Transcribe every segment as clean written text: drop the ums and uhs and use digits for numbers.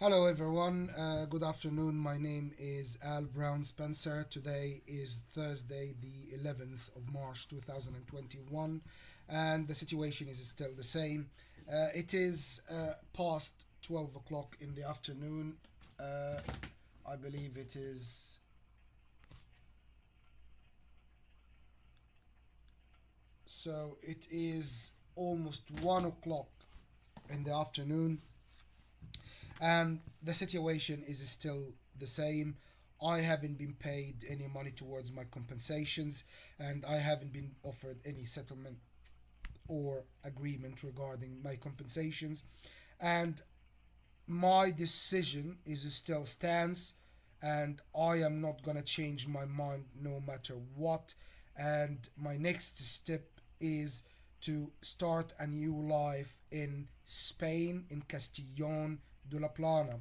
Hello everyone, good afternoon. My name is Al Brown Spencer. Today is Thursday, the 11th of March 2021, and the situation is still the same. It is past 12 o'clock in the afternoon. Uh, I believe it is, so it is almost 1 o'clock in the afternoon, and the situation is still the same. I haven't been paid any money towards my compensations, and I haven't been offered any settlement or agreement regarding my compensations. And my decision is still stands, and I am not gonna change my mind no matter what. And my next step is to start a new life in Spain, in Castellón de la Plana,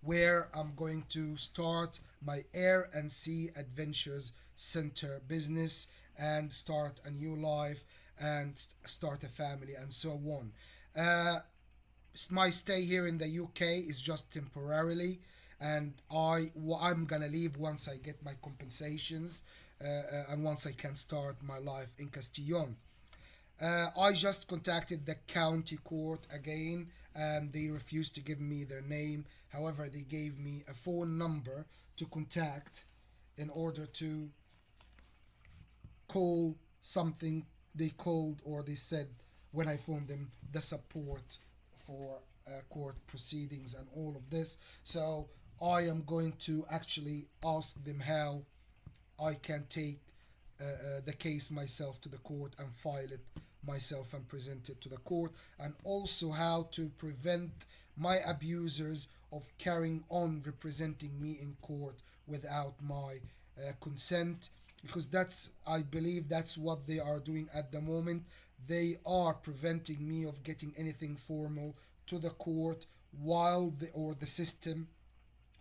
where I'm going to start my air and sea adventures center business and start a new life and start a family and so on. Uh, my stay here in the UK is just temporarily, and I'm gonna leave once I get my compensations and once I can start my life in Castillon. I just contacted the county court again, and they refused to give me their name. However, they gave me a phone number to contact in order to call something they called, or they said when I phoned them, the support for court proceedings and all of this. So I am going to actually ask them how I can take the case myself to the court and file it myself and present it to the court, and also how to prevent my abusers of carrying on representing me in court without my consent, because that's, I believe that's what they are doing at the moment. They are preventing me of getting anything formal to the court while the system,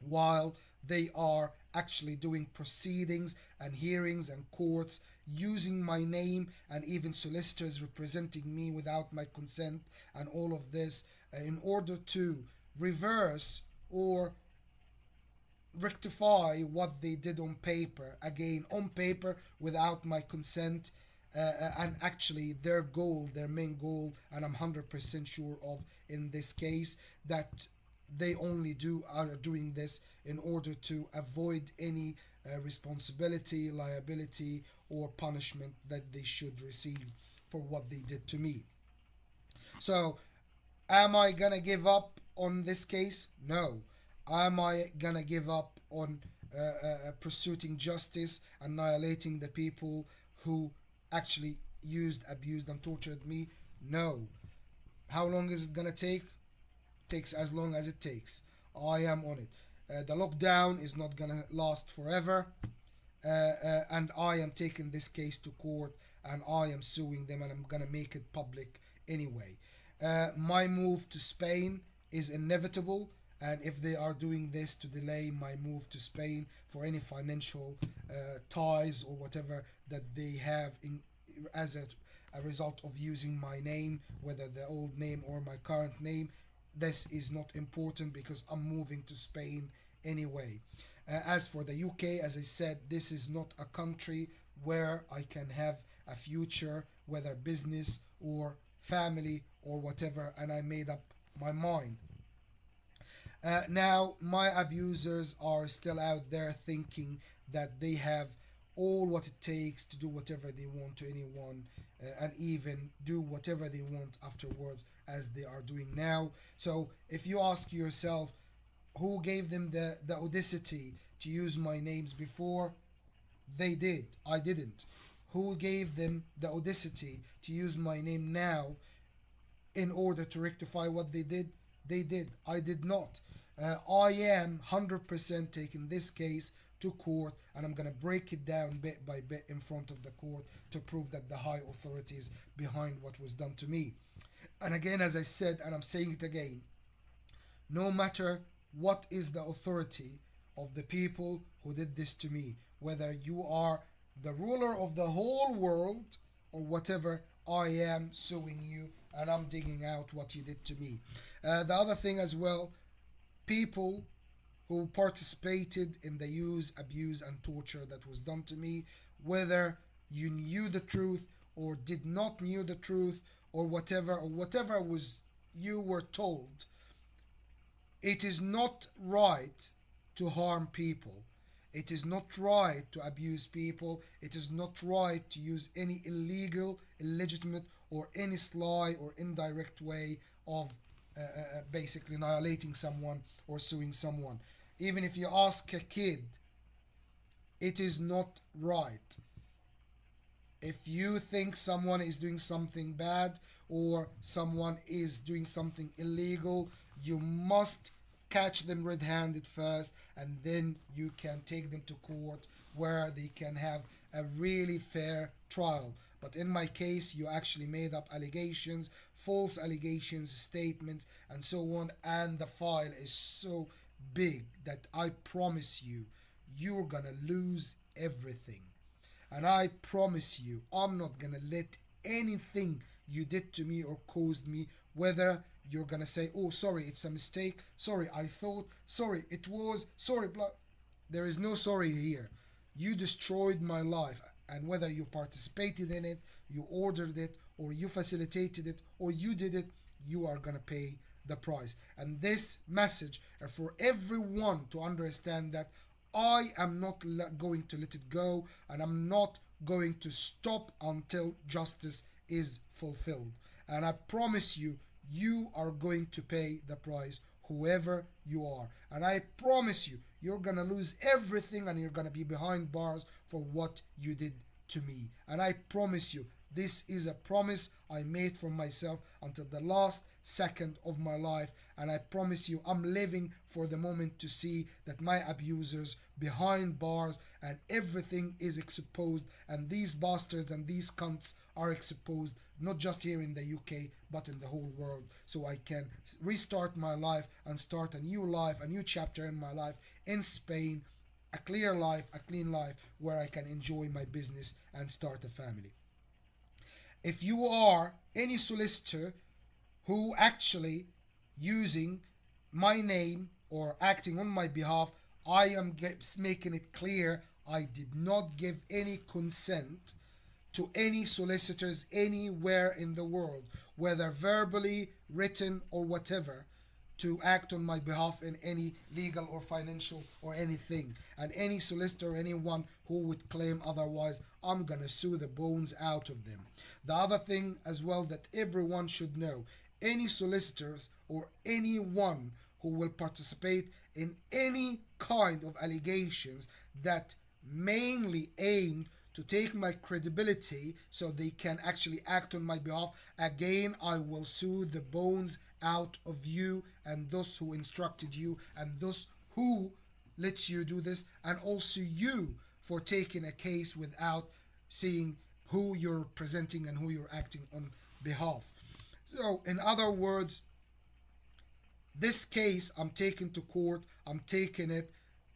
while they are actually doing proceedings and hearings and courts using my name, and even solicitors representing me without my consent, and all of this in order to reverse or rectify what they did on paper, again on paper without my consent. And actually their goal, their main goal, and I'm 100% sure of in this case, that they only are doing this in order to avoid any responsibility, liability, or punishment that they should receive for what they did to me. So am I gonna give up on this case? No. Am I gonna give up on pursuing justice, annihilating the people who actually used, abused, and tortured me? No. How long is it gonna take? Takes as long as it takes. I am on it. The lockdown is not gonna last forever, and I am taking this case to court, and I am suing them, and I'm gonna make it public anyway. My move to Spain is inevitable, and if they are doing this to delay my move to Spain for any financial ties or whatever that they have in as a result of using my name, whether the old name or my current name, this is not important because I'm moving to Spain anyway. As for the UK, as I said, this is not a country where I can have a future, whether business or family or whatever, and I made up my mind. Now, my abusers are still out there thinking that they have all what it takes to do whatever they want to anyone, and even do whatever they want afterwards, as they are doing now. So, if you ask yourself, who gave them the audacity to use my names before? They did. I didn't. Who gave them the audacity to use my name now in order to rectify what they did? They did. I did not. I am 100% taking this case to court, and I'm going to break it down bit by bit in front of the court to prove that the high authorities behind what was done to me. And again, as I said, and I'm saying it again, no matter what is the authority of the people who did this to me, whether you are the ruler of the whole world or whatever, I am suing you, and I'm digging out what you did to me. The other thing as well, people who participated in the use, abuse, and torture that was done to me, whether you knew the truth or did not knew the truth, or whatever was you were told. It is not right to harm people. It is not right to abuse people. It is not right to use any illegal, illegitimate, or any sly or indirect way of basically annihilating someone or suing someone. Even if you ask a kid, it is not right. If you think someone is doing something bad or someone is doing something illegal, you must catch them red-handed first, and then you can take them to court where they can have a really fair trial. But in my case, you actually made up allegations, false allegations, statements, and so on, and the file is so big that I promise you, you're gonna lose everything. And I promise you, I'm not gonna let anything you did to me or caused me, whether you're gonna say, oh, sorry, it's a mistake, sorry, I thought, sorry, it was, sorry, blah. There is no sorry here. You destroyed my life, and whether you participated in it, you ordered it, or you facilitated it, or you did it, you are gonna pay the price. And this message for everyone to understand that I am not going to let it go, and I'm not going to stop until justice is fulfilled. And I promise you, you are going to pay the price, whoever you are. And I promise you, you're going to lose everything and you're going to be behind bars for what you did to me. And I promise you, this is a promise I made for myself until the last second of my life. And I promise you, I'm living for the moment to see that my abusers behind bars and everything is exposed, and these bastards and these cunts are exposed, not just here in the UK but in the whole world, so I can restart my life and start a new life, a new chapter in my life in Spain, a clear life, a clean life where I can enjoy my business and start a family. If you are any solicitor who actually using my name or acting on my behalf, I am making it clear I did not give any consent to any solicitors anywhere in the world, whether verbally, written, or whatever, to act on my behalf in any legal or financial or anything. And any solicitor or anyone who would claim otherwise, I'm gonna sue the bones out of them. The other thing as well that everyone should know, any solicitors or anyone who will participate in any kind of allegations that mainly aimed to take my credibility so they can actually act on my behalf, again, I will sue the bones out of you and those who instructed you and those who let you do this, and also you for taking a case without seeing who you're presenting and who you're acting on behalf. So in other words, this case I'm taking to court, I'm taking it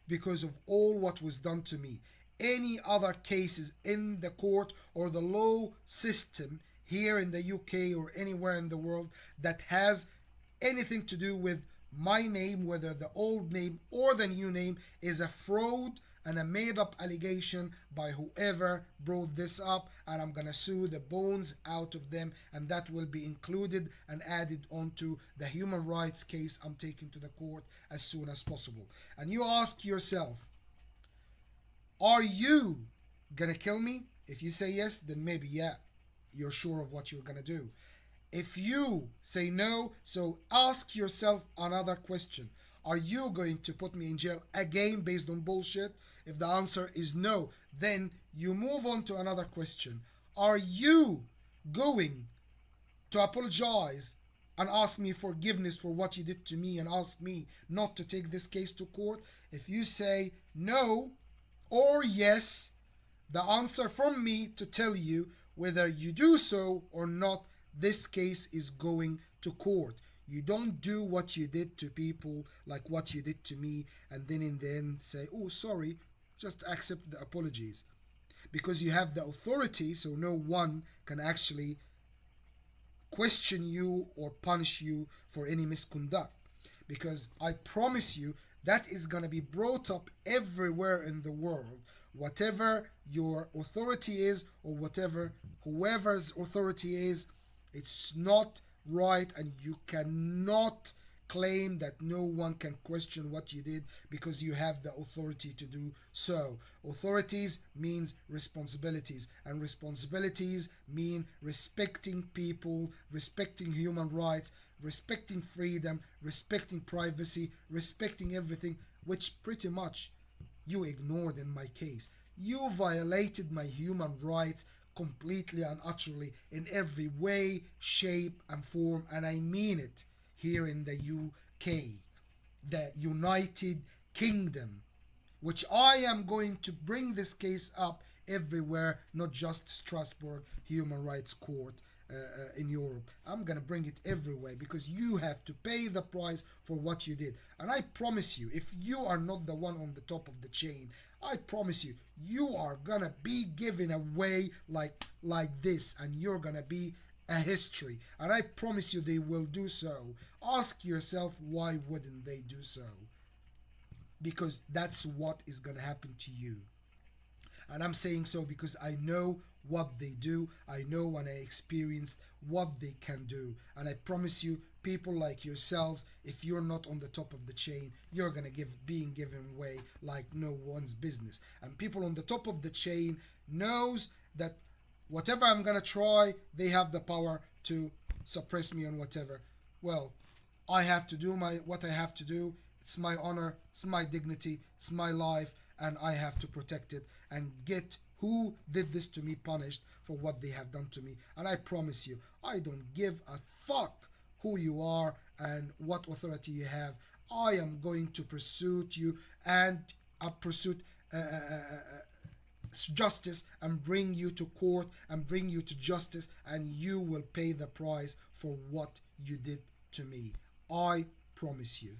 because of all what was done to me. Any other cases in the court or the law system here in the UK or anywhere in the world that has anything to do with my name, whether the old name or the new name, is a fraud and a made-up allegation by whoever brought this up, and I'm gonna sue the bones out of them, and that will be included and added onto the human rights case I'm taking to the court as soon as possible. And you ask yourself, are you gonna kill me? If you say yes, then maybe yeah, you're sure of what you're gonna do. If you say no, so ask yourself another question. Are you going to put me in jail again based on bullshit? If the answer is no, then you move on to another question. Are you going to apologize and ask me forgiveness for what you did to me and ask me not to take this case to court? If you say no or yes, the answer from me to tell you whether you do so or not, this case is going to court. You don't do what you did to people like what you did to me and then in the end say, oh, sorry, just accept the apologies. Because you have the authority, so no one can actually question you or punish you for any misconduct. because I promise you that is going to be brought up everywhere in the world. Whatever your authority is, or whatever whoever's authority is, it's not right, and you cannot claim that no one can question what you did because you have the authority to do so. Authorities means responsibilities, and responsibilities mean respecting people, respecting human rights, respecting freedom, respecting privacy, respecting everything, which pretty much you ignored in my case. You violated my human rights completely and utterly in every way, shape, and form, and I mean it, here in the UK, the United Kingdom, which I am going to bring this case up everywhere, not just Strasbourg Human Rights Court in Europe. I'm going to bring it everywhere because you have to pay the price for what you did. And I promise you, if you are not the one on the top of the chain, I promise you, you are going to be given away like this, and you're going to be a history. And I promise you they will do so. Ask yourself, why wouldn't they do so? Because that's what is going to happen to you. And I'm saying so because I know what they do. I know when I experienced what they can do. And I promise you, people like yourselves, if you're not on the top of the chain, you're gonna being given away like no one's business. And people on the top of the chain knows that whatever I'm gonna try, they have the power to suppress me on whatever. Well, I have to do what I have to do. It's my honor, it's my dignity, it's my life, and I have to protect it and get who did this to me punished for what they have done to me. And I promise you, I don't give a fuck who you are and what authority you have. I am going to pursue you and pursue justice and bring you to court and bring you to justice, and you will pay the price for what you did to me. I promise you.